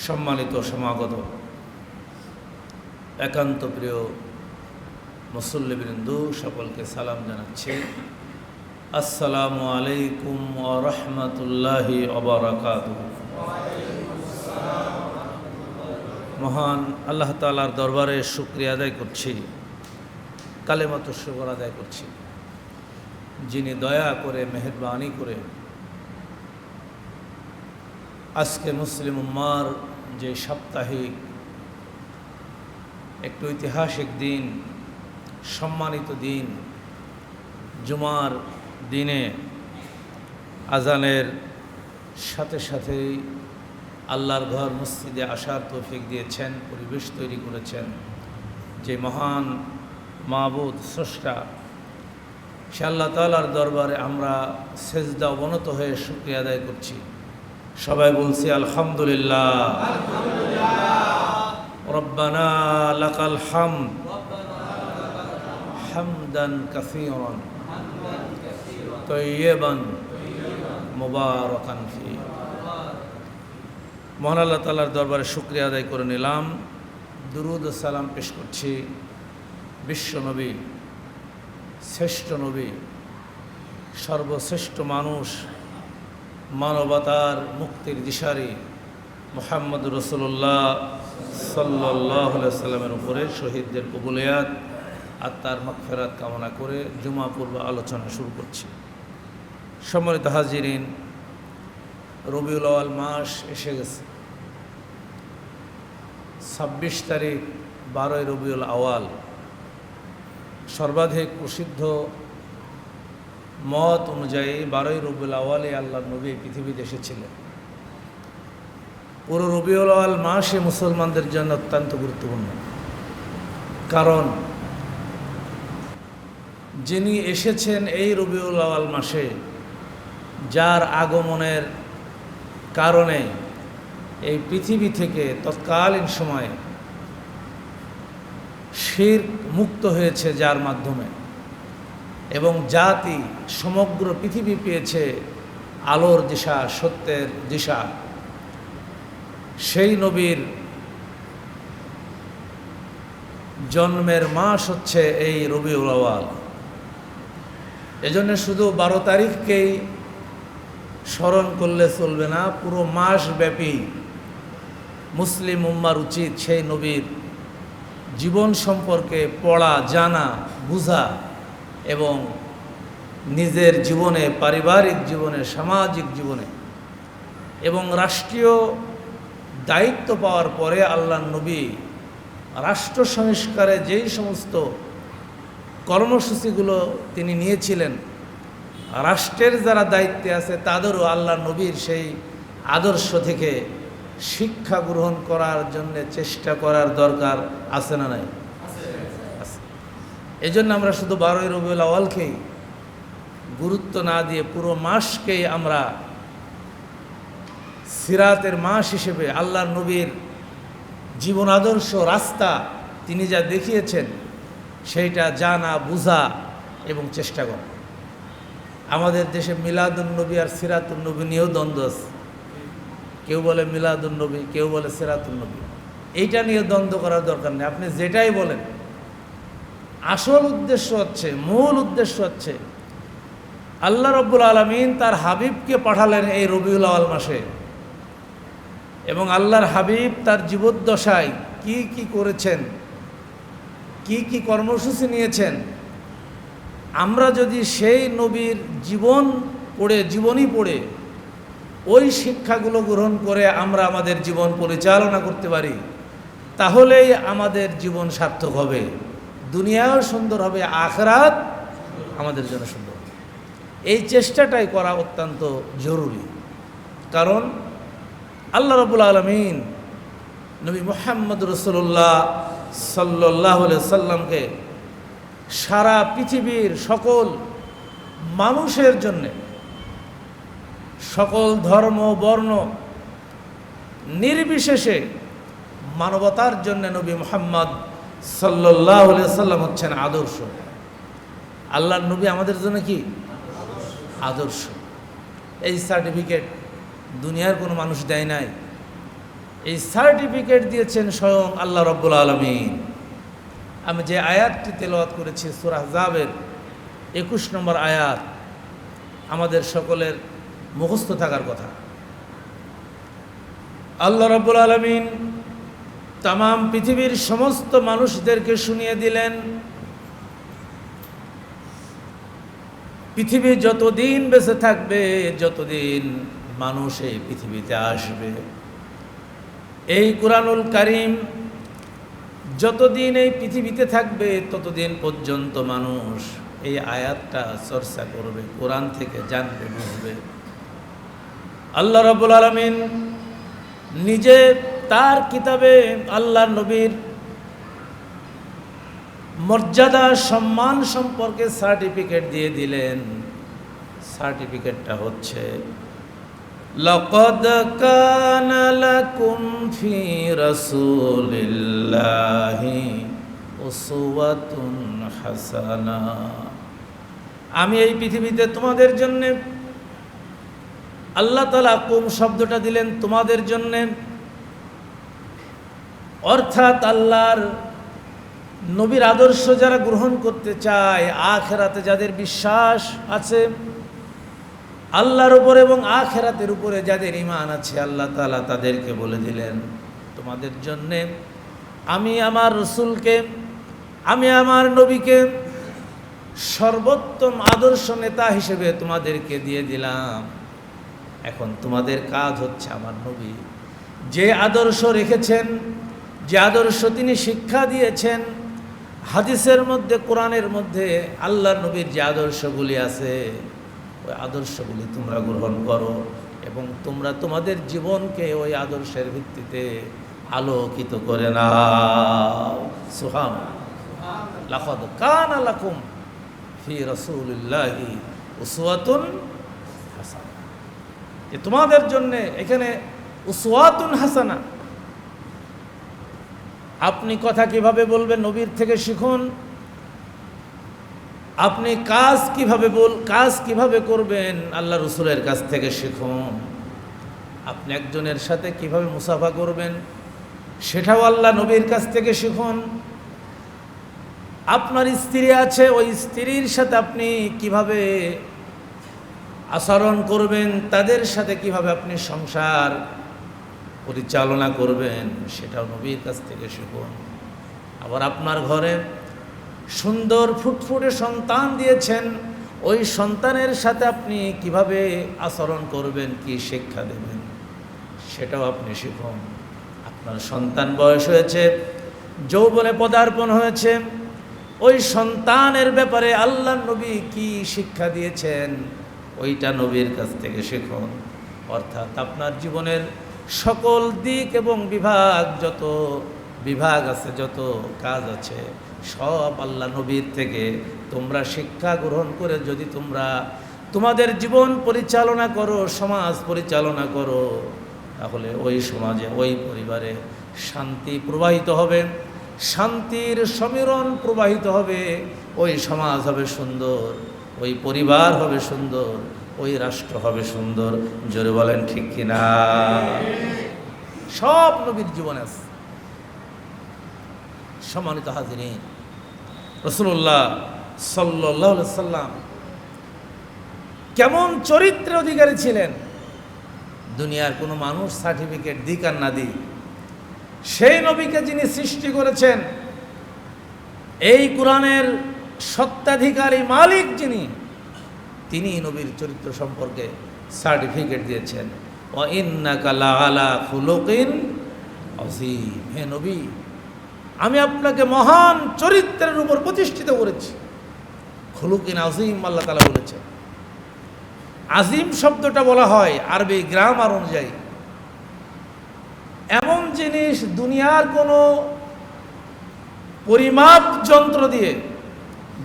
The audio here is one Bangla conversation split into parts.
সম্মানিত সমাগত একান্ত প্রিয় মুসল্লিবৃন্দ, সকলকে সালাম জানাচ্ছি। আসসালামু আলাইকুম ওয়া রাহমাতুল্লাহি ওয়া বারাকাতুহু। মহান আল্লাহ তাআলার দরবারে শুকরিয়া আদায় করছি, কালেমাতুশ শুকর আদায় করছি, যিনি দয়া করে মেহেরবানি করে আজকে মুসলিম উম্মার যে সাপ্তাহিক একটু ঐতিহাসিক দিন, সম্মানিত দিন, জুমার দিনে আজানের সাথে সাথেই আল্লাহর ঘর মসজিদে আসার তৌফিক দিয়েছেন, পরিবেশ তৈরি করেছেন যে মহান মাবুদ স্রষ্টা, সে আল্লাহ তাআলার দরবারে আমরা সেজদা অবনত হয়ে শুকরিয়া আদায় করছি। সবাই বলছি আলহামদুলিল্লাহ। রব্বানা লাকাল হামদ হামদান কাসীরান তাইয়্যিবান মুবারাকান ফি। মহান আল্লাহ তাআলার দরবারে শুকরিয়া আদায় করে নিলাম, দুরুদ ও সালাম পেশ করছি বিশ্ব নবী, শ্রেষ্ঠ নবী, সর্বশ্রেষ্ঠ মানুষ, মানবতার মুক্তির দিশারি মুহাম্মদ রাসূলুল্লাহ সাল্লাল্লাহু আলাইহি ওয়াসাল্লামের উপরে শহীদদের কবুলিয়াত আর তার মাগফিরাত কামনা করে জুমা পূর্ব আলোচনা শুরু করছি। সম্মানিত হাজিরিন, রবিউল আউয়াল মাস এসে গেছে। 26 তারিখ 12 রবিউল আউয়াল, সর্বাধিক প্রসিদ্ধ মত অনুযায়ী 12 রবিউল আউয়ালে আল্লাহর নবী পৃথিবীতে এসেছিলেন। পুরো রবিউল আউয়াল মাসে মুসলমানদের জন্য অত্যন্ত গুরুত্বপূর্ণ, কারণ যিনি এসেছেন এই রবিউল আউয়াল মাসে, যার আগমনের কারণে এই পৃথিবী থেকে তৎকালীন সময়ে শিরক মুক্ত হয়েছে, যার মাধ্যমে এবং জাতি সমগ্র পৃথিবী পেয়েছে আলোর দিশা, সত্যের দিশা। সেই নবীর জন্মের মাস হচ্ছে এই রবিউল আউয়াল। এজন্য শুধু 12 তারিখকেই স্মরণ করলে চলবে না, পুরো মাস ব্যাপী মুসলিম উম্মার উচিত সেই নবীর জীবন সম্পর্কে পড়া, জানা, বুঝা এবং নিজের জীবনে, পারিবারিক জীবনে, সামাজিক জীবনে এবং রাষ্ট্রীয় দায়িত্ব পাওয়ার পরে আল্লাহর নবী রাষ্ট্র সংস্কারে যেই সমস্ত কর্মসূচিগুলো তিনি নিয়েছিলেন, রাষ্ট্রের যারা দায়িত্বে আছে তাদেরও আল্লাহর নবীর সেই আদর্শ থেকে শিক্ষা গ্রহণ করার জন্য চেষ্টা করার দরকার আছে না নাই? এই জন্য আমরা শুধু 12 রবিউল আউয়ালকেই গুরুত্ব না দিয়ে পুরো মাসকেই আমরা সিরাতের মাস হিসেবে আল্লাহর নবীর জীবন আদর্শ, রাস্তা তিনি যা দেখিয়েছেন সেইটা জানা, বুঝা এবং চেষ্টা করা। আমাদের দেশে মিলাদুন নবী আর সিরাতুন নবী নিয়েও দ্বন্দ্ব আছে। কেউ বলে মিলাদুন নবী, কেউ বলে সিরাতুন নবী। এইটা নিয়ে দ্বন্দ্ব করার দরকার নেই। আপনি যেটাই বলেন, আসল উদ্দেশ্য হচ্ছে, মূল উদ্দেশ্য হচ্ছে আল্লাহ রাব্বুল আলামিন তার হাবিবকে পাঠালেন এই রবিউল আউয়াল মাসে, এবং আল্লাহর হাবিব তার জীবদ্দশায় কি কি করেছেন, কি কি কর্মসূচি নিয়েছেন, আমরা যদি সেই নবীর জীবনী পড়ে ওই শিক্ষাগুলো গ্রহণ করে আমরা আমাদের জীবন পরিচালনা করতে পারি, তাহলেই আমাদের জীবন সার্থক হবে, দুনিয়াও সুন্দর হবে, আখিরাত আমাদের জন্য সুন্দর হবে। এই চেষ্টাটাই করা অত্যন্ত জরুরি, কারণ আল্লাহ রাব্বুল আলামিন নবী মুহাম্মদ রাসূলুল্লাহ সাল্লাল্লাহু আলাইহি সাল্লামকে সারা পৃথিবীর সকল মানুষের জন্যে, সকল ধর্ম বর্ণ নির্বিশেষে মানবতার জন্য নবী মুহাম্মদ সাল্লাল্লাহু আলাইহি সাল্লাম হচ্ছেন আদর্শ। আল্লাহর নবী আমাদের জন্য কি আদর্শ। এই সার্টিফিকেট দুনিয়ার কোনো মানুষ দেয় নাই, এই সার্টিফিকেট দিয়েছেন স্বয়ং আল্লাহ রাব্বুল আলামিন। আমি যে আয়াতটি তেলাওয়াত করেছি সূরা আহজাবের 21 নম্বর আয়াত, আমাদের সকলের মুখস্থ থাকার কথা। আল্লাহ রাব্বুল আলামিন তামাম পৃথিবীর সমস্ত মানুষদেরকে শুনিয়ে দিলেন, পৃথিবী যতদিন বেঁচে থাকবে, যতদিন মানুষ এই পৃথিবীতে আসবে, এই কুরআনুল কারীম যতদিন এই পৃথিবীতে থাকবে ততদিন পর্যন্ত মানুষ এই আয়াতটা চর্চা করবে, কোরআন থেকে জানবে, বুঝবে। আল্লাহ রাব্বুল আলামিন নিজে তার কিতাবে আল্লাহর নবীর মর্যাদা সম্মান সম্পর্কে সার্টিফিকেট দিয়ে দিলেন। সার্টিফিকেটটা হচ্ছে লাকাদ কানা লাকুম ফি রাসূলিল্লাহি উসওয়াতুন হাসানা। আমি এই পৃথিবীতে তোমাদের জন্য, আল্লাহ তাআলা কুম শব্দটা দিলেন তোমাদের জন্য, অর্থাৎ আল্লাহর নবীর আদর্শ যারা গ্রহণ করতে চায়, আখিরাতে যাদের বিশ্বাস আছে, আল্লাহর উপর এবং আখিরাতের উপরে যাদের ঈমান আছে, আল্লাহ তাআলা তাদেরকে বলে দিলেন তোমাদের জন্য আমি আমার রাসূলকে, আমি আমার নবীকে সর্বোত্তম আদর্শ নেতা হিসেবে তোমাদেরকে দিয়ে দিলাম। এখন তোমাদের কাজ হচ্ছে আমার নবী যে আদর্শ রেখেছেন, যে আদর্শ তিনি শিক্ষা দিয়েছেন, হাদিসের মধ্যে, কোরআনের মধ্যে আল্লাহর নবীর যে আদর্শগুলি আছে, ওই আদর্শগুলি তোমরা গ্রহণ করো এবং তোমরা তোমাদের জীবনকে ওই আদর্শের ভিত্তিতে আলোকিত করে নাও। সুবহানাল্লাহ। লাকাদ কানা লাকুম ফি রাসূলিল্লাহি উসওয়াতুন হাসানা। যে তোমাদের জন্য এখানে উসওয়াতুন হাসানা, আপনি কথা কিভাবে বলবেন নবীর থেকে শিখুন, আপনি কাজ কিভাবে করবেন আল্লাহ রসুলের কাছ থেকে শিখুন, আপনি একজনের সাথে কিভাবে মুসাফা করবেন সেটাও আল্লাহ নবীর কাছ থেকে শিখুন। আপনার স্ত্রী আছে, ওই স্ত্রীর সাথে আপনি কিভাবে আচরণ করবেন, তাদের সাথে কিভাবে আপনি সংসার পরিচালনা করবেন সেটাও নবীর কাছ থেকে শিখুন। আবার আপনার ঘরে সুন্দর ফুটফুটে সন্তান দিয়েছেন, ওই সন্তানের সাথে আপনি কিভাবে আচরণ করবেন, কি শিক্ষা দেবেন সেটাও আপনি শিখুন। আপনার সন্তান বয়স হয়েছে, যৌবনে পদার্পণ হয়েছে, ওই সন্তানের ব্যাপারে আল্লাহর নবী কি শিক্ষা দিয়েছেন ওইটা নবীর কাছ থেকে শিখুন। অর্থাৎ আপনার জীবনের সকল দিক এবং যত বিভাগ আছে, যত কাজ আছে, সব আল্লাহ নবীর থেকে তোমরা শিক্ষা গ্রহণ করে যদি তোমরা তোমাদের জীবন পরিচালনা করো, সমাজ পরিচালনা করো, তাহলে ওই সমাজে, ওই পরিবারে শান্তি প্রবাহিত হবে, শান্তির সমীরণ প্রবাহিত হবে, ওই সমাজ হবে সুন্দর, ওই পরিবার হবে সুন্দর, ওই রাষ্ট্র হবে সুন্দর। জোরে বলেন ঠিক কিনা? সব নবীর জীবনে আছে। সম্মানিত হাজিরিন, রাসূলুল্লাহ সাল্লাল্লাহু আলাইহি সাল্লাম কেমন চরিত্রের অধিকারী ছিলেন, দুনিয়ার কোনো মানুষ সার্টিফিকেট দিক আর না দিক, সেই নবীকে যিনি সৃষ্টি করেছেন, এই কোরআনের সত্ত্বাধিকারী মালিক যিনি, তিনি নবীর চরিত্র সম্পর্কে সার্টিফিকেট দিয়েছেন। ওয়া ইন্নাকা লাআলা খুলুকিন আযীম। হে নবী, আমি আপনাকে মহান চরিত্রের উপর প্রতিষ্ঠিত করেছি। খুলুকিন আযীম আল্লাহ তাআলা বলেছেন। আজিম শব্দটা বলা হয় আরবি গ্রামার অনুযায়ী এমন জিনিস দুনিয়ার কোনো পরিমাপ যন্ত্র দিয়ে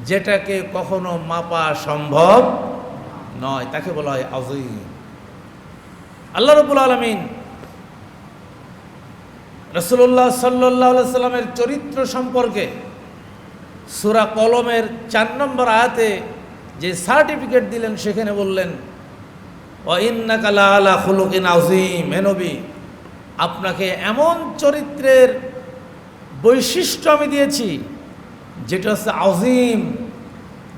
যেটাকে কখনো মাপা সম্ভব নয়, তাকে বলা হয় আযীম। আল্লাহ রাব্বুল আলামিন রাসূলুল্লাহ সাল্লাল্লাহু আলাইহি সাল্লামের চরিত্র সম্পর্কে সূরা কলমের 4 নম্বর আয়াতে যে সার্টিফিকেট দিলেন, সেখানে বললেন ওয়া ইন্নাকা লাআলা খুলুকিন আযীম। হে নবী, আপনাকে এমন চরিত্রের বৈশিষ্ট্য আমি দিয়েছি যেটা হচ্ছে আজিম,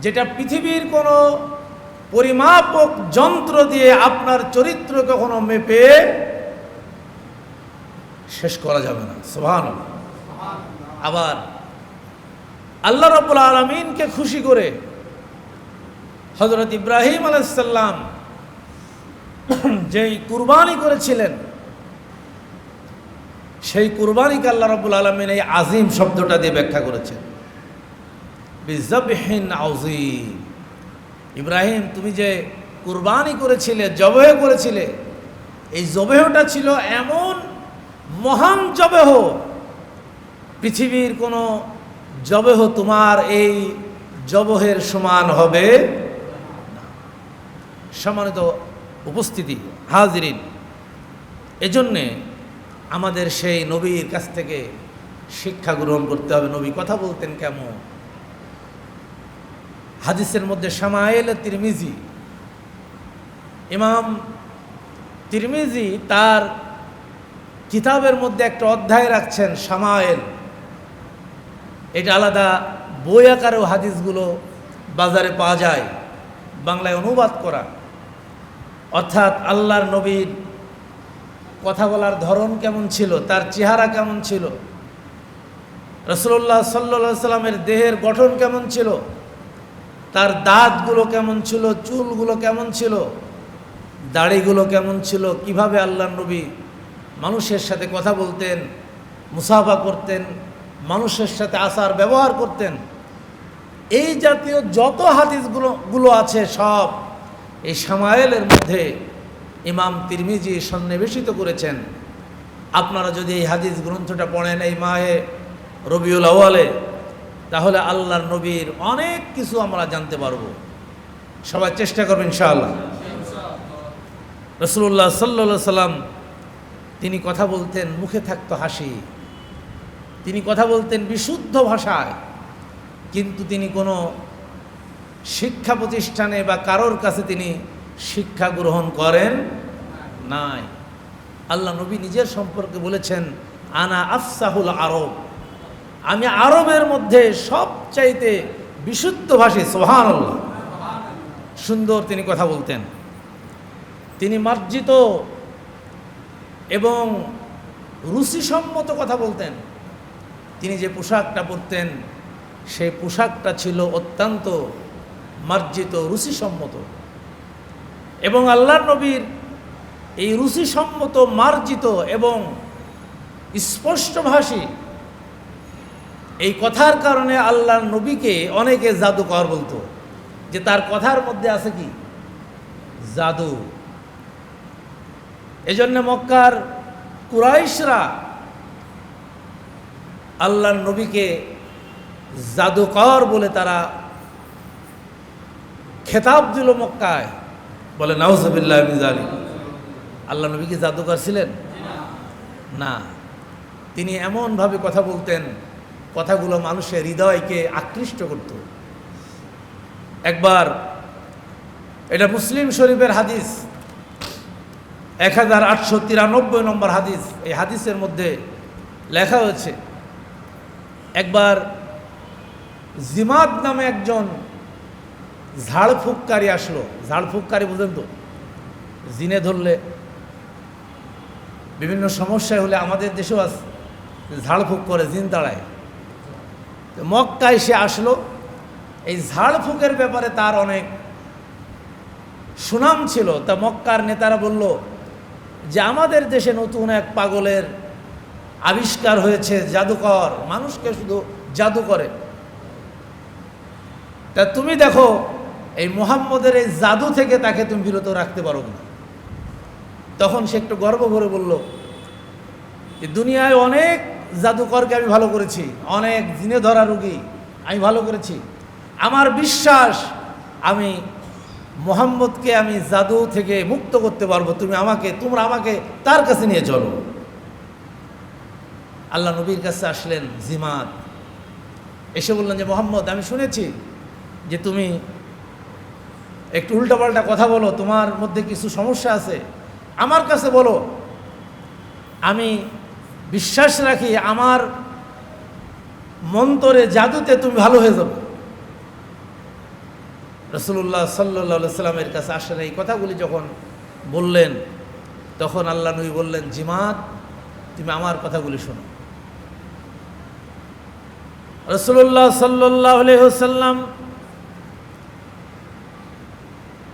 যেটা পৃথিবীর কোনো পরিমাপক যন্ত্র দিয়ে আপনার চরিত্র কখনো মেপে শেষ করা যাবে না। সুবহানাল্লাহ। আবার আল্লাহ রাব্বুল আলামিনকে খুশি করে হযরত ইব্রাহিম আলাইহিস সালাম যেই কুরবানি করেছিলেন, সেই কুরবানিকে আল্লাহ রাব্বুল আলামিন এই আজিম শব্দটা দিয়ে ব্যাখ্যা করেছেন, বিযাবহিন আযীম। ইব্রাহিম, তুমি যে কুরবানি করেছিলে, জবেহ করেছিলে, এই জবেহটা ছিল এমন মহান জবেহ, পৃথিবীর কোনো জবেহ তোমার এই জবহের সমান হবে না। সম্মানিত উপস্থিতি, হাজিরিন, এজন্যে আমাদের সেই নবীর কাছ থেকে শিক্ষা গ্রহণ করতে হবে। নবী কথা বলতেন কেমন? হাদিসের মধ্যে শামায়েল তিরমিজি, ইমাম তিরমিজি তার কিতাবের মধ্যে একটা অধ্যায় রাখছেন শামায়েল। এটা আলাদা বই আকারেও হাদিসগুলো বাজারে পাওয়া যায়, বাংলায় অনুবাদ করা। অর্থাৎ আল্লাহর নবীর কথা বলার ধরন কেমন ছিল, তার চেহারা কেমন ছিল, রাসূলুল্লাহ সাল্লাল্লাহু আলাইহি সাল্লামের দেহের গঠন কেমন ছিল, তার দাঁতগুলো কেমন ছিল, চুলগুলো কেমন ছিল, দাড়িগুলো কেমন ছিল, কিভাবে আল্লাহর নবী মানুষের সাথে কথা বলতেন, মুসাফা করতেন, মানুষের সাথে আচার ব্যবহার করতেন, এই জাতীয় যত হাদিসগুলো আছে সব এই শামায়েলের মধ্যে ইমাম তিরমিজি সন্নিবেশিত করেছেন। আপনারা যদি এই হাদিস গ্রন্থটা পড়েন এই মাহে রবিউল আউয়ালে, তাহলে আল্লাহর নবীর অনেক কিছু আমরা জানতে পারবো। সবাই চেষ্টা করবেন ইনশাআল্লাহ। রাসূলুল্লাহ সাল্লাল্লাহু আলাইহি সাল্লাম তিনি কথা বলতেন, মুখে থাকতো হাসি, তিনি কথা বলতেন বিশুদ্ধ ভাষায়, কিন্তু তিনি কোনো শিক্ষা প্রতিষ্ঠানে বা কারোর কাছে তিনি শিক্ষা গ্রহণ করেন নাই। আল্লাহ নবী নিজের সম্পর্কে বলেছেন, আনা আফসাহুল আরব, আমি আরবের মধ্যে সবচাইতে বিশুদ্ধ ভাষী। সুবহানাল্লাহ। সুন্দর তিনি কথা বলতেন, তিনি মার্জিত এবং রুচিসম্মত কথা বলতেন। তিনি যে পোশাকটা পরতেন সেই পোশাকটা ছিল অত্যন্ত মার্জিত, রুচিসম্মত। এবং আল্লাহর নবীর এই রুচিসম্মত, মার্জিত এবং স্পষ্টভাষী এই কথার কারণে আল্লাহর নবীকে অনেকে জাদুকর বলতো, যে তার কথার মধ্যে আছে কি জাদু। এজন্য মক্কার কুরাইশরা আল্লাহর নবীকে জাদুকর বলে তারা খেতাব দিল মক্কায়, বলে নাউজুবিল্লাহি মিন যালিক। আল্লাহ নবী কি জাদুকর ছিলেন? না, তিনি এমনভাবে কথা বলতেন, কথাগুলো মানুষের হৃদয়কে আকৃষ্ট করত। একবার, এটা মুসলিম শরীফের হাদিস 1893 নম্বর হাদিস, এই হাদিসের মধ্যে লেখা হয়েছে, একবার জিমাদ নামে একজন ঝাড়ফুঁককারী আসলো। ঝাড়ফুঁককারী বুঝেন তো, জিনে ধরলে বিভিন্ন সমস্যায় হলে আমাদের দেশেও আছে, ঝাড়ফুঁক করে, জিন তাড়ায়। মক্কায় সে আসলো, এই ঝাড়ফুঁকের ব্যাপারে তার অনেক সুনাম ছিল। তা মক্কার নেতারা বলল যে আমাদের দেশে নতুন এক পাগলের আবিষ্কার হয়েছে, জাদুকর, মানুষকে শুধু জাদু করে। তা তুমি দেখো এই মুহাম্মদের এই জাদু থেকে তাকে তুমি বিরত রাখতে পারো না। তখন সে একটু গর্ব করে বলল যে দুনিয়ায় অনেক জাদুকরকে আমি ভালো করেছি, অনেক জিনে ধরা রোগী আমি ভালো করেছি, আমার বিশ্বাস আমি মুহাম্মদকে আমি জাদু থেকে মুক্ত করতে পারবো, তোমরা আমাকে তার কাছে নিয়ে চলো। আল্লাহ নবীর কাছে আসলেন জিমাদ, এসে বললেন যে মুহাম্মদ, আমি শুনেছি যে তুমি একটু উল্টাপাল্টা কথা বলো, তোমার মধ্যে কিছু সমস্যা আছে, আমার কাছে বলো, আমি বিশ্বাস রাখি আমার মন্তরে জাদুতে তুমি ভালো হয়ে যাবে। রাসূলুল্লাহ সাল্লাল্লাহু সাল্লামের কাছে আসেন এই কথাগুলি যখন বললেন, তখন আল্লাহ নবী বললেন, জিমাত তুমি আমার কথাগুলি শোনো। রাসূলুল্লাহ সাল্লাল্লাহু আলাইহি ওয়াসাল্লাম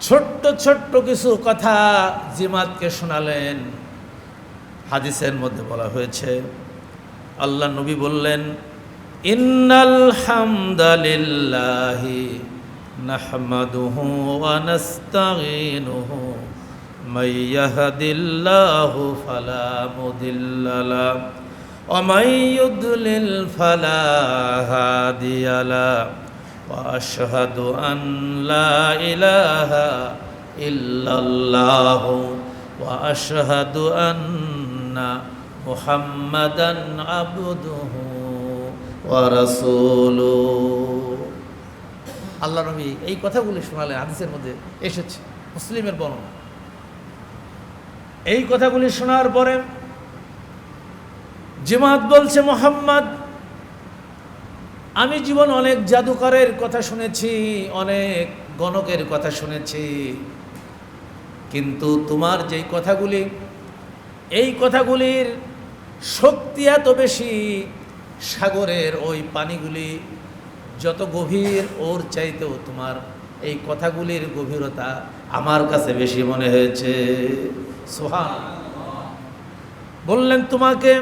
ছোট্ট ছোট্ট কিছু কথা জিমাতকে শোনালেন। হাদিসের মধ্যে বলা হয়েছে, আল্লাহ নবী বললেন, ইন্নাল হামদালিল্লাহি নাহমাদুহু ওয়া নাস্তাঈনুহু মান ইয়াহদিল্লাহু ফালা মুদিল্লা লাহু ওয়া মান ইউদ্লিল ফালা হাদিয়া লাহু ওয়া আশহাদু আন লা ইলাহা ইল্লাল্লাহু ওয়া আশহাদু আন্না মুহাম্মাদান আবদুহু ওয়া রাসূলুহু। আল্লাহ নবী এই কথাগুলি শোনালেন, হাদিসের মধ্যে এসেছে, মুসলিমের বর্ণনা। এই কথাগুলি শোনার পরে জিমাত বলছে, মুহাম্মদ, আমি জীবন অনেক জাদুকরের কথা শুনেছি, অনেক গণকের কথা শুনেছি, কিন্তু তোমার যেই কথাগুলি, এই কথাগুলির শক্তি এত বেশি, সাগরের ওই পানিগুলি যত গভীর, ওর চাইতেও তোমার এই কথাগুলির গভীরতা আমার কাছে বেশি মনে হয়েছে। সুবহানাল্লাহ। বললেন, তোমাকে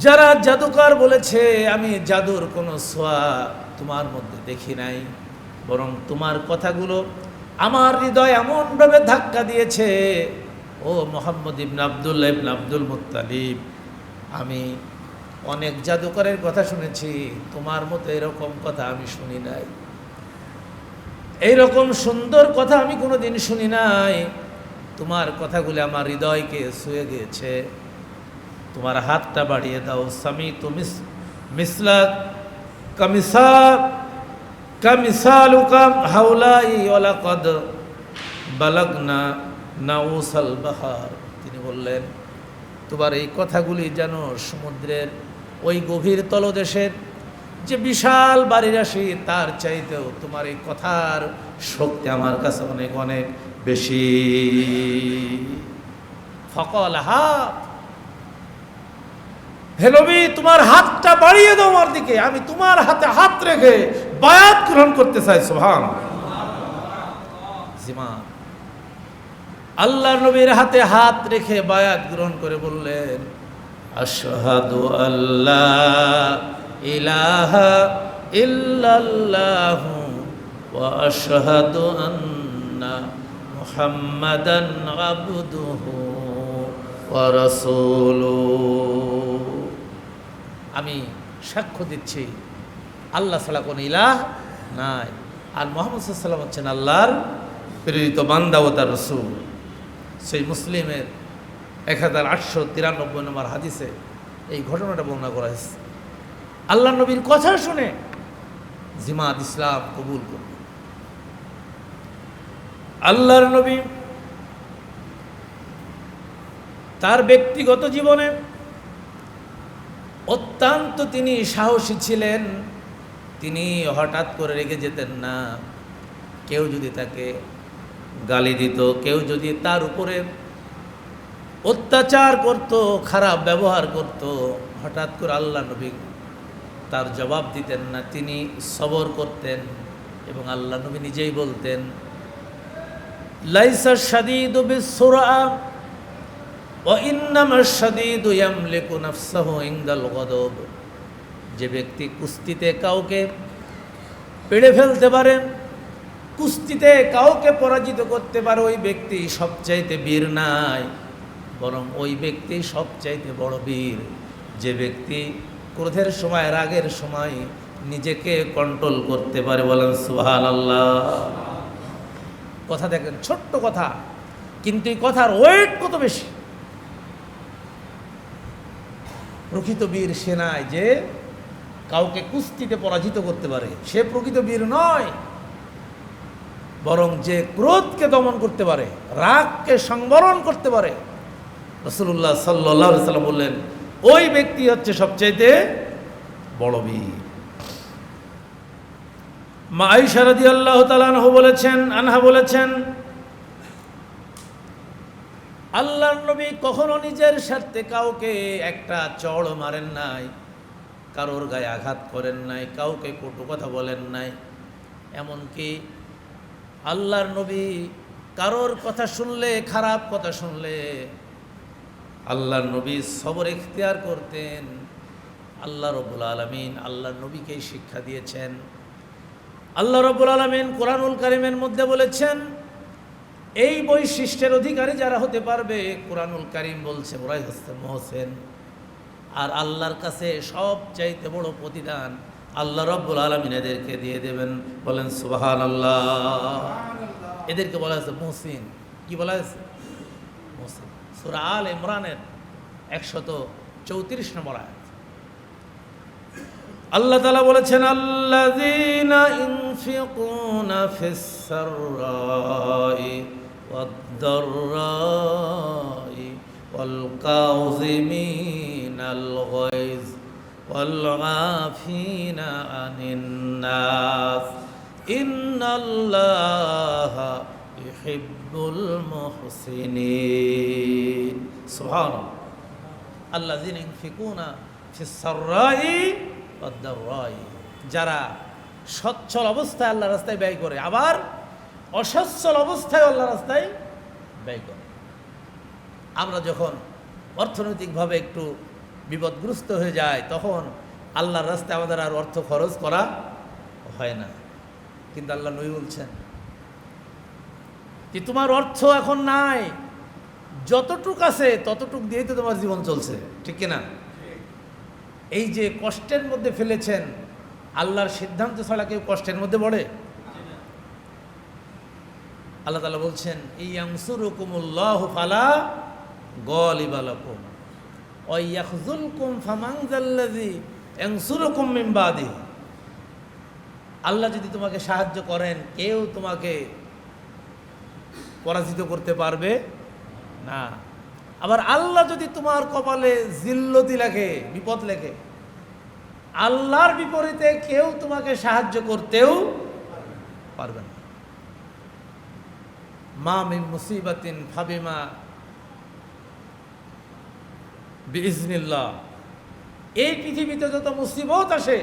যারা জাদুকর বলেছে, আমি জাদুর কোনো ছোঁয়া তোমার মধ্যে দেখি নাই, বরং তোমার কথাগুলো আমার হৃদয় এমনভাবে ধাক্কা দিয়েছে, ও মুহাম্মদ ইবনে আব্দুল্লাহ ইবনে আব্দুল মুত্তালিব, আমি অনেক জাদুকরের কথা শুনেছি, তোমার মতো এরকম কথা আমি শুনি নাই, এইরকম সুন্দর কথা আমি কোনোদিন শুনি নাই। তোমার কথাগুলি আমার হৃদয়কে ছুঁয়ে গিয়েছে। তোমার হাতটা বাড়িয়ে দাও। সামি তো মিসলা কামিসালুকা হাউলাই ওয়ালা কদ বালাগনা নাউসাল বাহার। তিনি বললেন, তোমার এই কথাগুলি যেন সমুদ্রের ওই গভীর তলদেশের যে বিশাল বাড়ি রাশি, তার চাইতেও তোমার এই কথার শক্তি আমার কাছে অনেক অনেক বেশি। ফকল হাত, হে নবী, তোমার হাতটা বাড়িয়ে দাও আমার দিকে, আমি তোমার হাতে হাত রেখে বায়াত গ্রহণ করতে চাই। সুবহানাল্লাহ। আল্লাহ নবীর হাতে হাত রেখে বায়াত গ্রহণ করে বললেন, আশহাদু আল্লা ইলাহা ইল্লাল্লাহু ওয়া আশহাদু আন্না মুহাম্মাদান আবদুহু ওয়া রাসূলুহু। আমি সাক্ষ্য দিচ্ছি আল্লাহ ছাড়া কোনো ইলাহ নাই, আর মুহাম্মদ সাল্লাল্লাহু আলাইহি ওয়াসাল্লাম হচ্ছেন আল্লাহর প্রেরিত বান্দা ও তার রাসূল। সেই মুসলিমের 1893 নম্বর হাদিসে এই ঘটনাটা বর্ণনা করা হয়েছে। আল্লাহ নবীর কথা শুনে জিমাত ইসলাম কবুল করল। আল্লাহর নবী তার ব্যক্তিগত জীবনে অত্যন্ত তিনি সাহসী ছিলেন। তিনি হঠাৎ করে রেগে যেতেন না। কেউ যদি তাকে গালি দিত, কেউ যদি তার উপরে অত্যাচার করত, খারাপ ব্যবহার করত, হঠাৎ করে আল্লাহ নবী তার জবাব দিতেন না। তিনি সবর করতেন এবং আল্লাহ নবী নিজেই বলতেন, লাইসা শাদীদু বিসসুরআ ওয়া ইন্নামা শাদীদু ইয়ামলিকু নাফসাহু ইনদাল গদব। যে ব্যক্তি কুস্তিতে কাউকে পেড়ে ফেলতে পারে, কুস্তিতে কাউকে পরাজিত করতে পারে, ওই ব্যক্তি সবচাইতে বীর নাই, বরং ওই ব্যক্তি সবচাইতে বড় বীর। যে ব্যক্তি ক্রোধের সময়, রাগের সময় নিজেকে কন্ট্রোল করতে পারে। বলেন সুবহানাল্লাহ। কথা দেখেন, ছোট্ট কথা, কিন্তু এই কথার ওয়েট কত বেশি। প্রকৃত বীর সে নাই যে কাউকে কুস্তিতে পরাজিত করতে পারে, সে প্রকৃত বীর নয়, বরং যে ক্রোধকে দমন করতে পারে, রাগকে সংবরণ করতে পারে, রাসূলুল্লাহ সাল্লাল্লাহু আলাইহি ওয়াসাল্লাম বললেন, ওই ব্যক্তি হচ্ছে সবচাইতে বড় বীর। মা আয়েশা রাদিয়াল্লাহু তাআলা আনহা বলেছেন, আল্লাহর নবী কখনো নিজের স্বার্থে কাউকে একটা চড় মারেন নাই, কারোর গায়ে আঘাত করেন নাই, কাউকে কটু কথা বলেন নাই। এমনকি আল্লাহর নবী কারোর কথা শুনলে, খারাপ কথা শুনলে আল্লাহর নবী সবর ইখতিয়ার করতেন। আল্লাহ রাব্বুল আলামিন আল্লাহর নবীকেই শিক্ষা দিয়েছেন। আল্লাহ রাব্বুল আলামিন কোরআনুল কারীমের মধ্যে বলেছেন, এই বৈশিষ্ট্যের অধিকারী যারা হতে পারবে, কোরআনুল কারীম বলছে ওরাই হচ্ছে মুহসিন। আর আল্লাহর কাছে সবচাইতে বড় প্রতিদান আল্লাহ রাব্বুল আলামিন এদেরকে দিয়ে দেবেন। বলেন সুবহানাল্লাহ। এদেরকে বলা হয়েছে মুহসিন। কি বলা হয়েছে? মুহসিন। সূরা আল ইমরানের 134 নম্বর আয়াত। আল্লাহ তাআলা বলেছেন, আল্লাযীনা ইনফিকুনা ফিস সাররাই ওয়াদ দাররাই ওয়াল কাযিমিনাল গায়জ ওয়াল আফিনা আনিন নাস ইন্নাল্লাহা ইউহিব্বুল মুহসিনিন। সুবহানাল্লাহ। আল্লাযীনা ইনফিকুনা ফিস সাররাই ওয়াদ দাররাই, যারা সচ্ছল অবস্থায় আল্লাহর রাস্তায় ব্যয় করে, আবার অসচ্ছল অবস্থায় আল্লাহর রাস্তায় ব্যয় করে। আমরা যখন অর্থনৈতিকভাবে একটু বিপদগ্রস্ত হয়ে যায়, তখন আল্লাহর রাস্তায় আমাদের আর অর্থ খরচ করা হয় না। কিন্তু আল্লাহ নবী বলছেন যে তোমার অর্থ এখন নাই, যতটুক আছে ততটুক দিয়েই তো তোমার জীবন চলছে, ঠিক কিনা? এই যে কষ্টের মধ্যে ফেলেছেন, আল্লাহর সিদ্ধান্ত ছাড়া কেউ কষ্টের মধ্যে পড়ে? আল্লাহ তাআলা বলছেন, ইয়ানসুরুকুমুল্লাহু ফালা গালিবা লাকুম ওয়া ইয়াখযুলকুম ফামান যাল্লাযী ইয়ানসুরুকুম মিন বাদিহি। আল্লাহ যদি তোমাকে সাহায্য করেন, কেউ তোমাকে পরাজিত করতে পারবে না। আবার আল্লাহ যদি তোমার কপালে জিল্লতি লেখে, বিপদ লেখে, আল্লাহর বিপরীতে কেউ তোমাকে সাহায্য করতেও পারবে না। মা মিন মুসিবাতিন ফাবিমা বিইজনিল্লাহ। এই পৃথিবীতে যত মুসিবত আসে,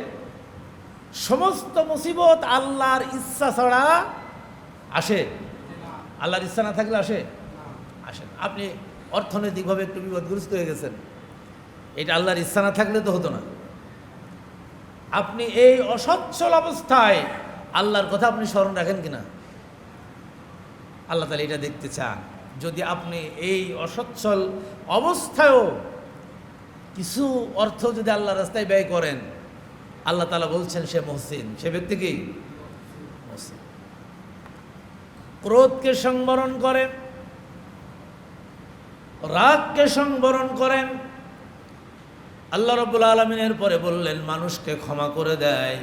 সমস্ত মুসিবত আল্লাহর ইচ্ছা ছাড়া আসে। আল্লাহর ইচ্ছা না থাকলে আসে? আসে না। আপনি অর্থনৈতিকভাবে একটু বিপদগ্রস্ত হয়ে গেছেন, এটা আল্লাহর ইচ্ছা না থাকলে তো হতো না। আপনি এই অসচ্ছল অবস্থায় আল্লাহর কথা আপনি স্মরণ রাখেন কিনা? আল্লাহ তাআলা এটা দেখতে চান। যদি আপনি এই অসচ্ছল অবস্থায়ও কিছু অর্থ যদি আল্লাহর রাস্তায় ব্যয় করেন, আল্লাহ তাআলা বলছেন সে মুহসিন। সে ব্যক্তি কি? মুহসিন। ক্রোধকে সংবরণ করেন, রাগকে সংবরণ করেন। আল্লাহ রাব্বুল আলামিনের পরে বললেন মানুষকে ক্ষমা করে দেয়।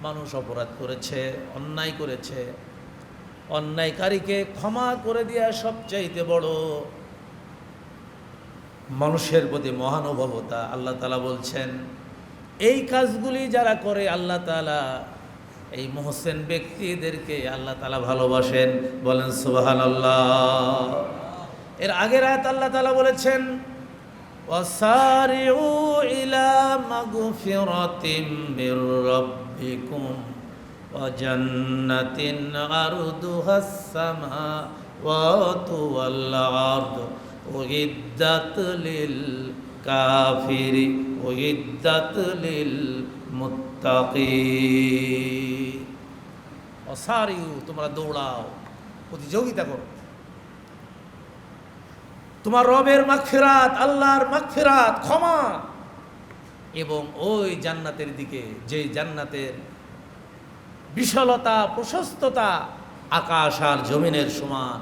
মানুষ অপরাধ করেছে, অন্যায় করেছে, অন্যায়কারীকে ক্ষমা করে দেওয়া সবচাইতে বড় মানুষের প্রতি মহানুভবতা। আল্লাহ তাআলা বলছেন এই কাজগুলি যারা করে, আল্লাহ তাআলা এই মুহসিন ব্যক্তিদেরকে আল্লাহ তাআলা ভালোবাসেন। বলেন সুবহানাল্লাহ। এর আগের আয়াত আল্লাহ তাআলা বলেছেন, ওয়াসারিউ ইলা মাগফিরাতিম মির রাব্বিকুম ওয়া জান্নাতিন আরদুহাস সামাওয়াতু ওয়াল আরদ উইদ্দাত লিল কাফিরি উইদ্দাত লিল মুত্তাকিন। ওয়াসারিউ, তোমরা দৌড়াও, প্রতিযোগিতা করো। তোমার রবের মাগফিরাত, আল্লাহর মাগফিরাত, ক্ষমা এবং ওই জান্নাতের দিকে, যে জান্নাতের বিশালতা প্রশস্ততা আকাশ আর জমিনের সমান,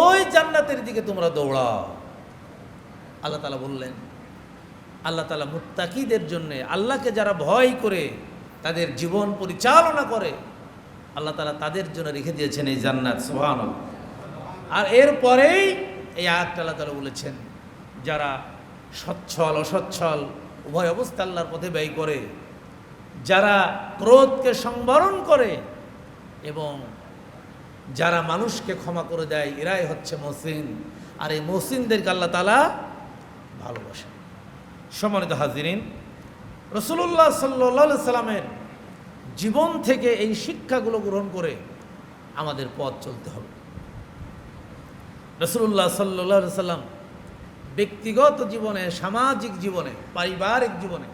ওই জান্নাতের দিকে তোমরা দৌড়াও। আল্লাহ তাআলা বললেন, আল্লাহ তাআলা মুত্তাকিদের জন্য, আল্লাহকে যারা ভয় করে তাদের জীবন পরিচালনা করে, আল্লাহ তাআলা তাদের জন্য রেখে দিয়েছেন এই জান্নাত। সুবহানাল্লাহ। আর এরপরেই এই আয়াতটা আল্লাহ তাআলা বলেছেন যারা সচ্ছল অসচ্ছল উভয় অবস্থা আল্লাহর পথে ব্যয় করে, যারা ক্রোধকে সংবরণ করে এবং যারা মানুষকে ক্ষমা করে দেয়, এরাই হচ্ছে মহসিন। আর এই মহসিনদেরকে আল্লাহ তাআলা ভালোবাসেন। সম্মানিত হাজিরিন, রাসূলুল্লাহ সাল্লাল্লাহু আলাইহি সাল্লামের জীবন থেকে এই শিক্ষাগুলো গ্রহণ করে আমাদের পথ চলতে হবে। রাসূলুল্লাহ সাল্লাল্লাহু আলাইহি সাল্লাম ব্যক্তিগত জীবনে, সামাজিক জীবনে, পারিবারিক জীবনে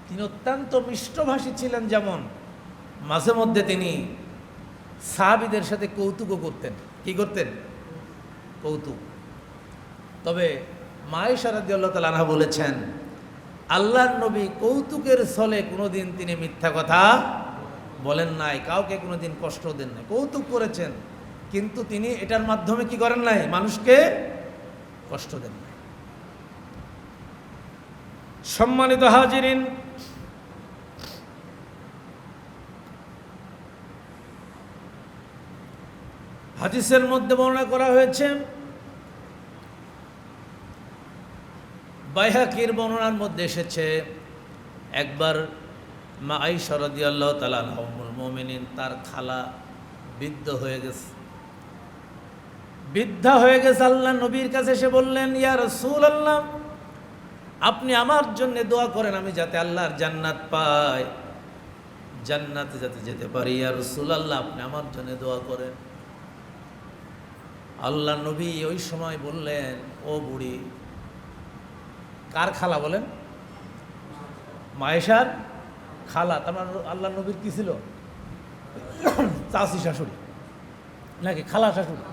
তিনি অত্যন্ত মিষ্টভাষী ছিলেন। যেমন মাঝে মধ্যে তিনি সাহাবীদের সাথে কৌতুকও করতেন। কি করতেন? কৌতুক। তবে মা আয়েশা রাদিয়াল্লাহু তাআলা আনহা বলেছেন, আল্লাহর নবী কৌতুকের ছলে কোনোদিন তিনি মিথ্যা কথা বলেন নাই, কাউকে কোনোদিন কষ্ট দেন নাই। কৌতুক করেছেন, কিন্তু তিনি এটার মাধ্যমে কি করেন নাই? মানুষকে কষ্ট দেন নাই। সম্মানিত হাজিরিন, হাদিসের মধ্যে বর্ণনা করা হয়েছে, বাইহাকির বর্ণনার মধ্যে এসেছে, একবার মা আয়েশা রাদিয়াল্লাহু তাআলা আনহা উম্মুল মুমিনিন, তার খালা বৃদ্ধা হয়ে গেছে। আল্লাহ নবীর কাছে এসে বললেন, ইয়া রাসূলুল্লাহ, আপনি আমার জন্য দোয়া করেন, আমি যাতে আল্লাহর জান্নাত পাই, জান্নাতে যাতে যেতে পারি। ইয়া রাসূলুল্লাহ, আপনি আমার জন্য দোয়া করেন। আল্লাহ নবী ওই সময় বললেন, ও বুড়ি, কার খালা বলেন? মা আয়েশার খালা। তার মানে আল্লাহ নবীর কি ছিল? চাচি শাশুড়ি নাকি খালা শাশুড়ি?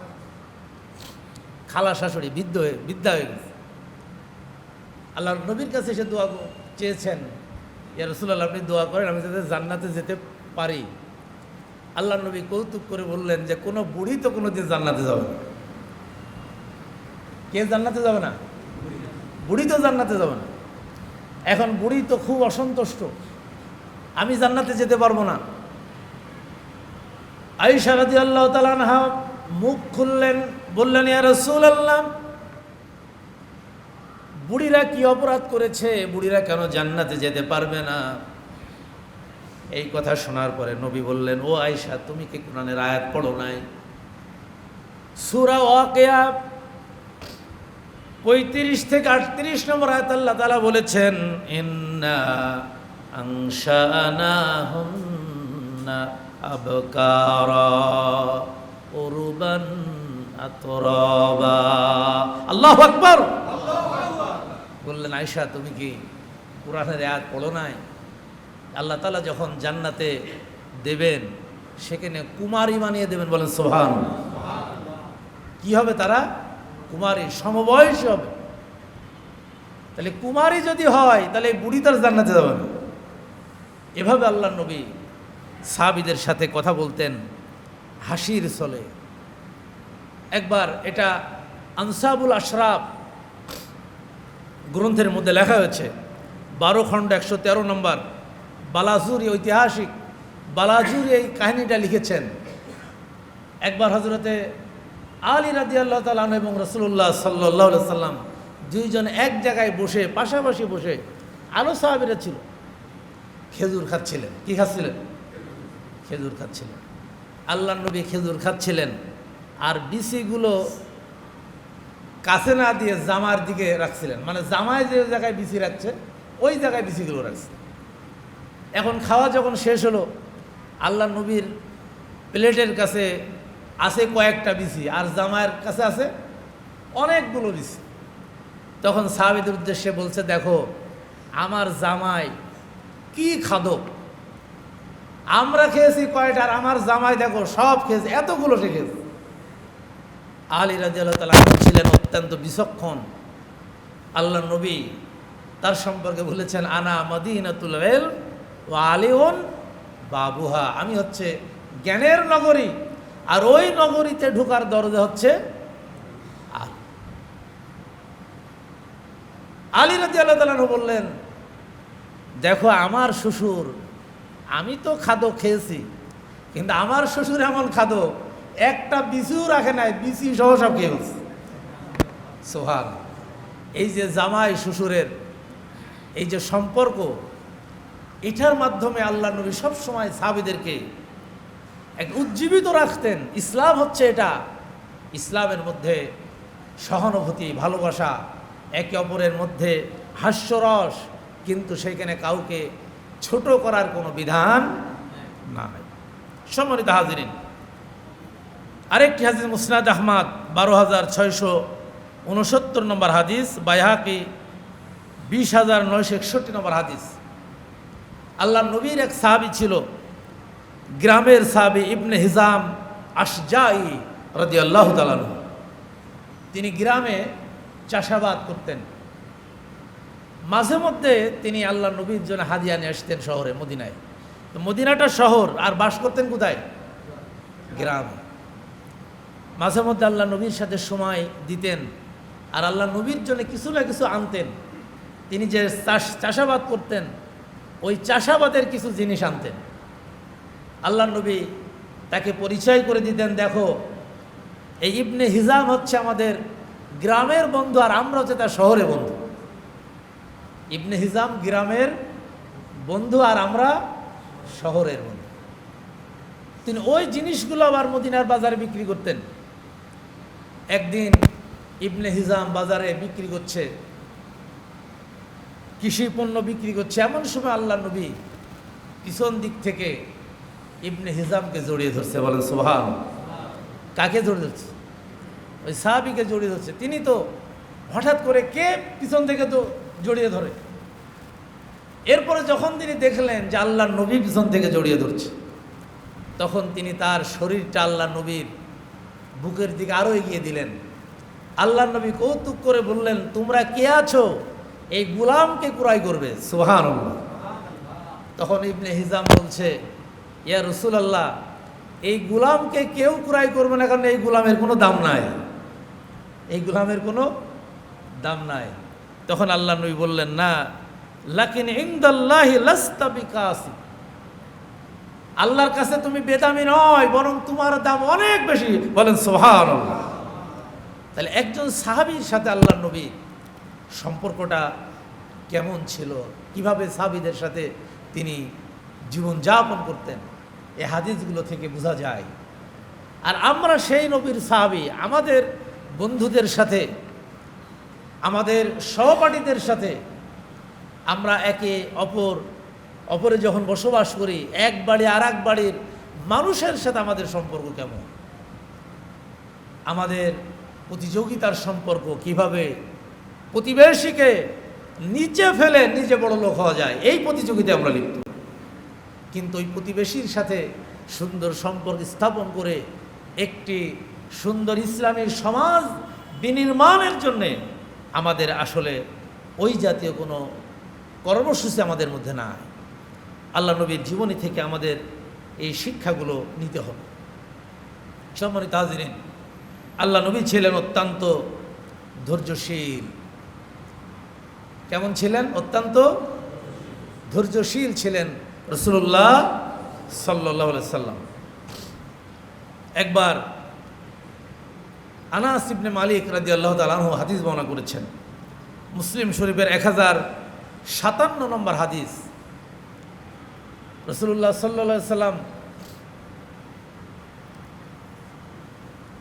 খালা শাশুড়ি বৃদ্ধা হয়ে গেছে। আল্লাহ নবীর কাছে এসে দোয়া চেয়েছেন, ইয়া রাসূলুল্লাহ, আপনি দোয়া করেন আমি যাতে জান্নাতে যেতে পারি। আল্লাহ নবী কৌতুক করে বললেন যে কোনো বুড়ি তো কোনোদিন জান্নাতে যাবে না। কে জান্নাতে যাবে না? বুড়ি তো জান্নাতে যাবে না। এখন বুড়ি তো খুব অসন্তুষ্ট, আমি জান্নাতে যেতে পারবো না। আয়েশা রাদিয়াল্লাহু তাআলা আনহা মুখ খুললেন, বললেন, ইয়া রাসূলুল্লাহ, বুড়িরা কি অপরাধ করেছে? বুড়িরা কেন জান্নাতে যেতে পারবে না? এই কথা শোনার পরে নবী বললেন, ও আয়েশা, তুমি কি কোরআনের আয়াত পড়ো নাই? সূরা ওয়াকিয়া 35 থেকে 38 নম্বর আয়াত আল্লাহ তাআলা বলেছেন, ইন্না আনশানাহুন্না আবকারা উরবান আতরাবা। আল্লাহু আকবার। বললেন, আয়েশা, তুমি কি কোরআনের আয়াত পড়ো নাই? আল্লাহ তাআলা যখন জান্নাতে দেবেন, সেখানে কুমারী বানিয়ে দেবেন। বলেন সুবহানাল্লাহ। কি হবে তারা? কুমারী, সমবয়সী হবে। তাহলে কুমারী যদি হয়, তাহলে বুড়ি তার জান্নাতে যাবে না। এভাবে আল্লাহ নবী সাহাবীদের সাথে কথা বলতেন হাসির ছলে। একবার এটা আনসাবুল আশরাফ গ্রন্থের মধ্যে লেখা হয়েছে, 12 খণ্ড 113 নম্বর। বালাজুরি, ঐতিহাসিক বালাজুরি এই কাহিনীটা লিখেছেন। একবার হযরতে আলী রাদিয়াল্লাহু তাআলা আনহু এবং রাসূলুল্লাহ সাল্লাল্লাহু আলাইহি সাল্লাম দুইজন এক জায়গায় বসে, পাশাপাশি বসে, আরও সাহাবীরা ছিল, খেজুর খাচ্ছিলেন। কি খাচ্ছিলেন? খেজুর খাচ্ছিলেন। আল্লাহ নবী খেজুর খাচ্ছিলেন, আর বিচিগুলো কাছে না দিয়ে জামার দিকে রাখছিলেন। মানে জামায় যে জায়গায় বিচি রাখছে, ওই জায়গায় বিচিগুলো রাখছে। এখন খাওয়া যখন শেষ হলো, আল্লাহ নবীর প্লেটের কাছে আছে কয়েকটা বিচি, আর জামায়ের কাছে আছে অনেকগুলো বিচি। তখন সাহাবীদের উদ্দেশ্যে বলছে, দেখো আমার জামাই কি খাদক, আমরা খেয়েছি কয়টা, আর আমার জামাই দেখো সব খেয়েছে, এতগুলো সে খেয়েছে। আলী রাদিয়াল্লাহু তাআলা ছিলেন অত্যন্ত বিচক্ষণ। আল্লাহ নবী তার সম্পর্কে বলেছেন, আনা মদিনাতুল ইলম ওয়া আলিউন বাবুহা, আমি হচ্ছে জ্ঞানের নগরী, আর ওই নগরীতে ঢোকার দরজা হচ্ছে আলী রাদিয়াল্লাহু তাআলা বললেন, দেখো আমার শ্বশুর, আমি তো খাদক খেয়েছি, কিন্তু আমার শ্বশুর এমন খাদক, একটা বিচিও রাখে নাই, বিচি সহ সব খেয়ে ফেলছে। সুবহানাল্লাহ। এই যে জামাই শ্বশুরের এই যে সম্পর্ক, এটার মাধ্যমে আল্লাহ নবী সবসময় সাহাবীদেরকে এক উজ্জীবিত রাখতেন। ইসলাম হচ্ছে এটা, ইসলামের মধ্যে সহানুভূতি, ভালোবাসা, একে অপরের মধ্যে হাস্যরস, কিন্তু সেখানে কাউকে ছোট করার কোনো বিধান নাই। সম্মানিত হাজিরিন, আরেকটি হাদিস মুসনাদ আহমদ 12,669 নম্বর হাদিস, বাইহাকি 20,961 নম্বর হাদিস। আল্লাহ নবীর এক সাহাবী ছিল, গ্রামের সাহাবী ইবনে হিজাম আশজাই রাদিয়াল্লাহু তাআলা আনহু। তিনি গ্রামে চাষাবাদ করতেন। মাঝে মধ্যে তিনি আল্লাহ নবীর জন্য হাদিয়া নিয়ে আসতেন শহরে, মদিনায়। তো মদিনাটা শহর, আর বাস করতেন কোথায়? গ্রামে। মাঝে মধ্যে আল্লাহ নবীর সাথে সময় দিতেন, আর আল্লাহ নবীর জন্য কিছু না কিছু আনতেন। তিনি যে চাষাবাদ করতেন, ওই চাষাবাদের কিছু জিনিস আনতেন। আল্লাহ নবী তাকে পরিচয় করে দিতেন, দেখো এই ইবনে হিজাম হচ্ছে আমাদের গ্রামের বন্ধু, আর আমরা হচ্ছে তার শহরের বন্ধু। ইবনে হিজাম গ্রামের বন্ধু, আর আমরা শহরের বন্ধু। তিনি ওই জিনিসগুলো আবার মদিনার বাজারে বিক্রি করতেন। একদিন ইবনে হিজাম বাজারে বিক্রি করছে, কৃষি পণ্য বিক্রি করছে, এমন সময় আল্লাহ নবী পিছন দিক থেকে ইবনে হিজামকে জড়িয়ে ধরছে। বলেন সুবহান। কাকে জড়িয়ে ধরছে? ওই সাহাবীকে জড়িয়ে ধরছে। তিনি তো হঠাৎ করে কে পিছন থেকে তো জড়িয়ে ধরে। এরপরে যখন তিনি দেখলেন যে আল্লাহ নবী পিছন থেকে জড়িয়ে ধরছে, তখন তিনি তার শরীরটা আল্লাহ নবীর বুকের দিকে আরও এগিয়ে দিলেন। আল্লাহ নবী কৌতুক করে বললেন, তোমরা কে আছো? এই গুলামকে ক্রয় করবে। সুবহানাল্লাহ। তখন ইবনে হিজাম বলছে, ইয়া রাসূলুল্লাহ, এই গুলামকে কেউ ক্রয় করবে না, কারণ এই গুলামের কোনো দাম নাই, এই গুলামের কোনো দাম নাই। তখন আল্লাহ নবী বললেন, না, লাকিন ইনদাল্লাহি লাস্তা বিকাসি, আল্লাহর কাছে তুমি বেদামি নয়, বরং তোমার দাম অনেক বেশি। বলেন সুবহানাল্লাহ। তাহলে একজন সাহাবীর সাথে আল্লাহ নবী সম্পর্কটা কেমন ছিল, কিভাবে সাহাবীদের সাথে তিনি জীবনযাপন করতেন, এই হাদিসগুলো থেকে বোঝা যায়। আর আমরা সেই নবীর সাহাবী, আমাদের বন্ধুদের সাথে, আমাদের সহপাঠীদের সাথে আমরা একে অপরে যখন বসবাস করি, এক বাড়ি আর এক বাড়ির মানুষের সাথে আমাদের সম্পর্ক কেমন, আমাদের প্রতিযোগিতার সম্পর্ক, কিভাবে প্রতিবেশীকে নিচে ফেলে নিজে বড় লোক হওয়া যায়, এই প্রতিযোগিতায় আমরা লিপ্ত। কিন্তু ওই প্রতিবেশীর সাথে সুন্দর সম্পর্ক স্থাপন করে একটি সুন্দর ইসলামের সমাজ বিনির্মাণের জন্যে আমাদের আসলে ওই জাতীয় কোনো কর্মসূচি আমাদের মধ্যে নাই। আল্লাহ নবীর জীবনী থেকে আমাদের এই শিক্ষাগুলো নিতে হবে। সম্মানিত হাজিরিন, আল্লাহ নবী ছিলেন অত্যন্ত ধৈর্যশীল। কেমন ছিলেন? অত্যন্ত ধৈর্যশীল ছিলেন রাসূলুল্লাহ সাল্লাল্লাহু আলাইহি সাল্লাম। একবার আনাস ইবনে মালিক রাদিয়াল্লাহু তাআলা আনহু হাদিস বর্ণনা করেছেন, মুসলিম শরীফের 1057 নম্বর হাদিস। রাসূলুল্লাহ সাল্লাল্লাহু আলাইহি সাল্লাম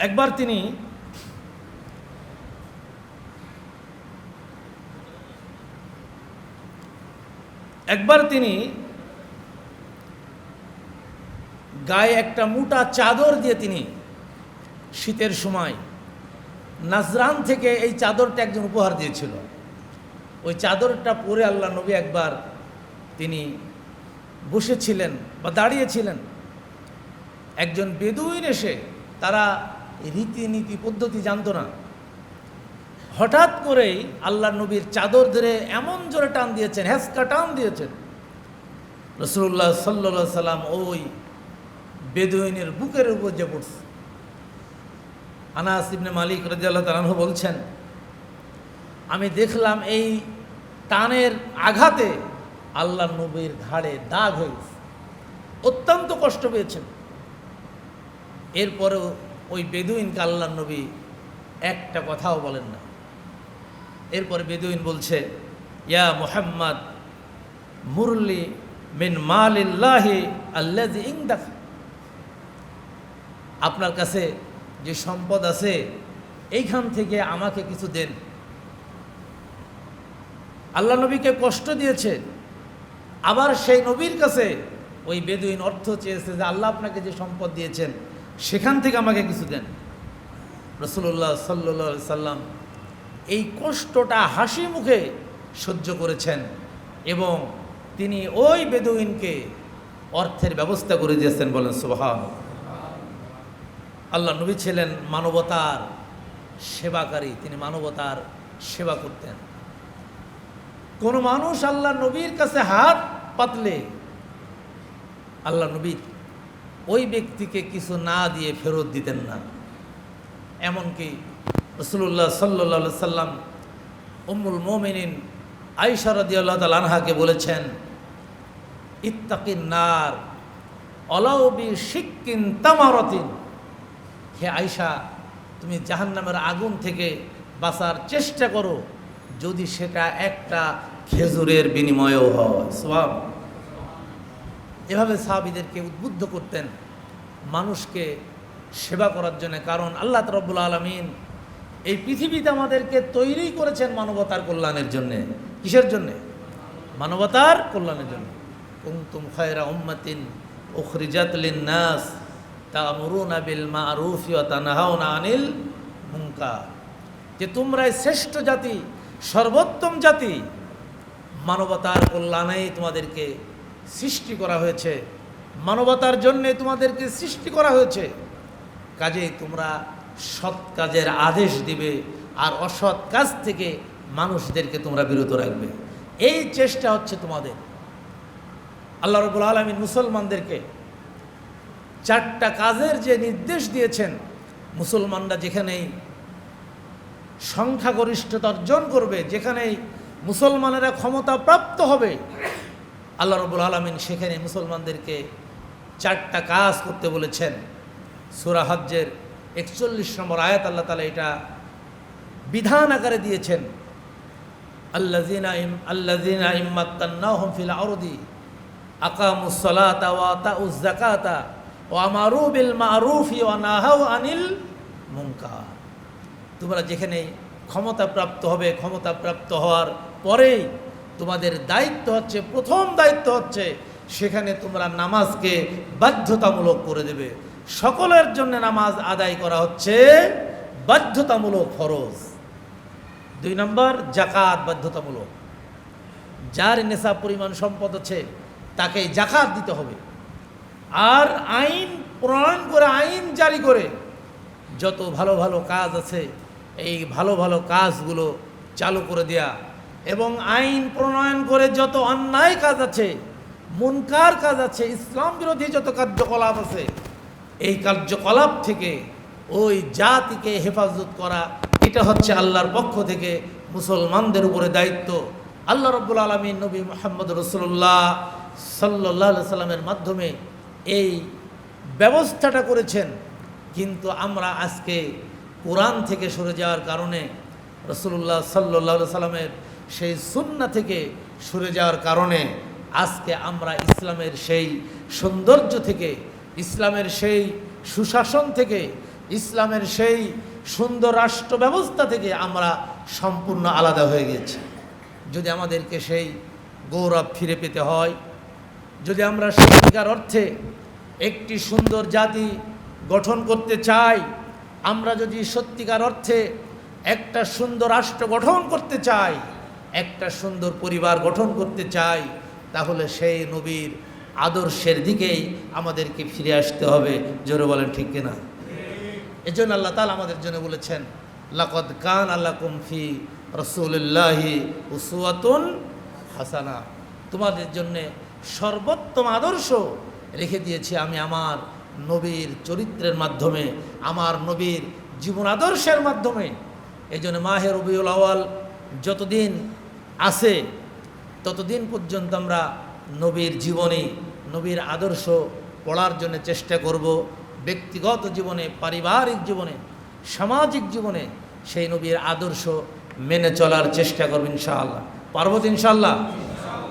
একবার তিনি গায়ে একটা মোটা চাদর দিয়ে, তিনি শীতের সময় নাজরান থেকে এই চাদরটা একজন উপহার দিয়েছিল। ওই চাদরটা পরে আল্লাহ নবী একবার তিনি বসেছিলেন বা দাঁড়িয়েছিলেন। একজন বেদুইন এসে, তারা রীতিনীতি পদ্ধতি জানতো না, হঠাৎ করেই আল্লাহ নবীর চাদর ধরে এমন জোরে টান দিয়েছেন, হেঁচকা টান দিয়েছেন, রাসূলুল্লাহ সাল্লাল্লাহু আলাইহি সাল্লাম ওই বেদুইনের বুকের উপর যে পড়ছে। আনাস ইবনে মালিক রাদিয়াল্লাহু তাআলা আনহু বলছেন, আমি দেখলাম এই টানের আঘাতে আল্লাহ নবীর ঘাড়ে দাগ হয়ে গেছে, অত্যন্ত কষ্ট পেয়েছেন। এরপরেও ওই বেদুইনকে আল্লাহ নবী একটা কথাও বলেন না। এরপর বেদুইন বলছে, ইয়া মুহাম্মদ মুরলি মিন মালিল্লাহি আল্লাযী ইনদাক, আপনার কাছে যে সম্পদ আছে এইখান থেকে আমাকে কিছু দেন। আল্লাহ নবীকে কষ্ট দিয়েছে, আবার সেই নবীর কাছে ওই বেদুইন অর্থ চেয়েছে যে আল্লাহ আপনাকে যে সম্পদ দিয়েছেন সেখান থেকে আমাকে কিছু দেন। রাসূলুল্লাহ সাল্লাল্লাহু আলাইহি সাল্লাম এই কষ্টটা হাসি মুখে সহ্য করেছেন এবং তিনি ওই বেদুইনকে অর্থের ব্যবস্থা করে দিয়েছেন। বলেন সুবহানাল্লাহ। আল্লাহ নবী ছিলেন মানবতার সেবাকারী, তিনি মানবতার সেবা করতেন। কোনো মানুষ আল্লাহ নবীর কাছে হাত পাতলে আল্লাহ নবী ওই ব্যক্তিকে কিছু না দিয়ে ফেরত দিতেন না। এমনকি রাসূলুল্লাহ সাল্লাল্লাহু আলাইহি সাল্লাম উম্মুল মুমিনিন আয়েশা রাদিয়াল্লাহু তাআলা আনহাকে বলেছেন, ইত্তাকিন নার ওয়ালাউ বিশিক্কিন তামারাতিন, হে আয়েশা তুমি জাহান্নামের আগুন থেকে বাঁচার চেষ্টা করো, যদি সেটা একটা খেজুরের বিনিময়েও হয়। সুবহানাল্লাহ। এভাবে সাহাবীদেরকে উদ্বুদ্ধ করতেন মানুষকে সেবা করার জন্য। কারণ আল্লাহ রাব্বুল আলামিন এই পৃথিবীতে আমাদেরকে তৈরি করেছেন মানবতার কল্যাণের জন্যে। কিসের জন্যে? মানবতার কল্যাণের জন্য। কুনতুম খায়রা উম্মাতিন উখরিজাত লিন-নাস তা'মুরুনা বিল মা'রুফি ওয়া তানহাউনা আনিল মুনকার, যে তোমরাই শ্রেষ্ঠ জাতি, সর্বোত্তম জাতি, মানবতার কল্যাণেই তোমাদেরকে সৃষ্টি করা হয়েছে, মানবতার জন্যে তোমাদেরকে সৃষ্টি করা হয়েছে। কাজেই তোমরা সৎ কাজের আদেশ দিবে আর অসৎ কাজ থেকে মানুষদেরকে তোমরা বিরত রাখবে। এই চেষ্টা হচ্ছে তোমাদের। আল্লাহ রাব্বুল আলামিন মুসলমানদেরকে 4টা কাজের যে নির্দেশ দিয়েছেন, মুসলমানরা যেখানেই সংখ্যাগরিষ্ঠতা অর্জন করবে, যেখানেই মুসলমানেরা ক্ষমতা প্রাপ্ত হবে, আল্লাহ রাব্বুল আলামিন সেখানে মুসলমানদেরকে 4টা কাজ করতে বলেছেন। সূরা হজ্জের 41 নম্বর আয়াত আল্লাহ তাআলা এটা বিধান আকারে দিয়েছেন। আল্লাযীনা ইম্মাক্কান্নাহুম ফিল আরদি আকামুস সালাতা ওয়া আতাউয যাকাতা ওয়া আমারু বিল মা'রুফি ওয়া নাহাউ আনিল মুনকার, তোমরা যেখানে ক্ষমতা প্রাপ্ত হবে, ক্ষমতা প্রাপ্ত হওয়ার পরেই তোমাদের দায়িত্ব হচ্ছে, প্রথম দায়িত্ব হচ্ছে সেখানে তোমরা নামাজকে বাধ্যতামূলক করে দেবে। সকলের জন্য নামাজ আদায় করা হচ্ছে বাধ্যতামূলক, ফরজ। 2 নম্বর যাকাত বাধ্যতামূলক। যার নেশাব পরিমাণ সম্পদ আছে তাকে যাকাত দিতে হবে। আর আইন প্রণয়ন করে, আইন জারি করে যত ভালো ভালো কাজ আছে এই ভালো ভালো কাজগুলো চালু করে দেয়া, এবং আইন প্রণয়ন করে যত অন্যায় কাজ আছে, মুনকার কাজ আছে, ইসলাম বিরোধী যত কার্যকলাপ আছে, এই কার্যকলাপ থেকে ওই জাতিকে হেফাজত করা, এটা হচ্ছে আল্লাহর পক্ষ থেকে মুসলমানদের উপরে দায়িত্ব। আল্লাহ রাব্বুল আলামিন নবী মুহাম্মদ রাসূলুল্লাহ সাল্লাল্লাহু আলাইহি সাল্লামের মাধ্যমে এই ব্যবস্থাটা করেছেন। কিন্তু আমরা আজকে কোরআন থেকে সরে যাওয়ার কারণে, রাসূলুল্লাহ সাল্লাল্লাহু আলাইহি সাল্লামের সেই সুন্নাহ থেকে সরে যাওয়ার কারণে আজকে আমরা ইসলামের সেই সৌন্দর্য থেকে, ইসলামের সেই সুশাসন থেকে, ইসলামের সেই সুন্দর রাষ্ট্র ব্যবস্থা থেকে আমরা সম্পূর্ণ আলাদা হয়ে গেছি। যদি আমাদেরকে সেই গৌরব ফিরে পেতে হয়, যদি আমরা সত্যিকার অর্থে একটি সুন্দর জাতি গঠন করতে চাই, আমরা যদি সত্যিকার অর্থে একটা সুন্দর রাষ্ট্র গঠন করতে চাই, একটা সুন্দর পরিবার গঠন করতে চাই, তাহলে সেই নবীর আদর্শের দিকেই আমাদেরকে ফিরে আসতে হবে। জোরে বলেন ঠিক কিনা? এজন্য আল্লাহ তাআলা আমাদের জন্য বলেছেন, লাকাদ কানা লাকুম ফি রাসূলিল্লাহি উসওয়াতুন হাসানা, তোমাদের জন্য সর্বোত্তম আদর্শ রেখে দিয়েছি আমি আমার নবীর চরিত্রের মাধ্যমে, আমার নবীর জীবন আদর্শের মাধ্যমে। এজন্য মাহে রবিউল আউয়াল যতদিন আছে ততদিন পর্যন্ত আমরা নবীর জীবনী, নবীর আদর্শ পড়ার জন্য চেষ্টা করব। ব্যক্তিগত জীবনে, পারিবারিক জীবনে, সামাজিক জীবনে সেই নবীর আদর্শ মেনে চলার চেষ্টা করব ইনশাআল্লাহ। পারবো তো ইনশাআল্লাহ?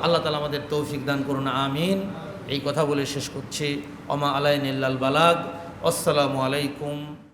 আল্লাহ তাআলা আমাদের তৌফিক দান করুন, আমিন। এই কথা বলে শেষ করছি। ওমা আলাইনা ইল্লাল বালাগ। আসসালামু আলাইকুম।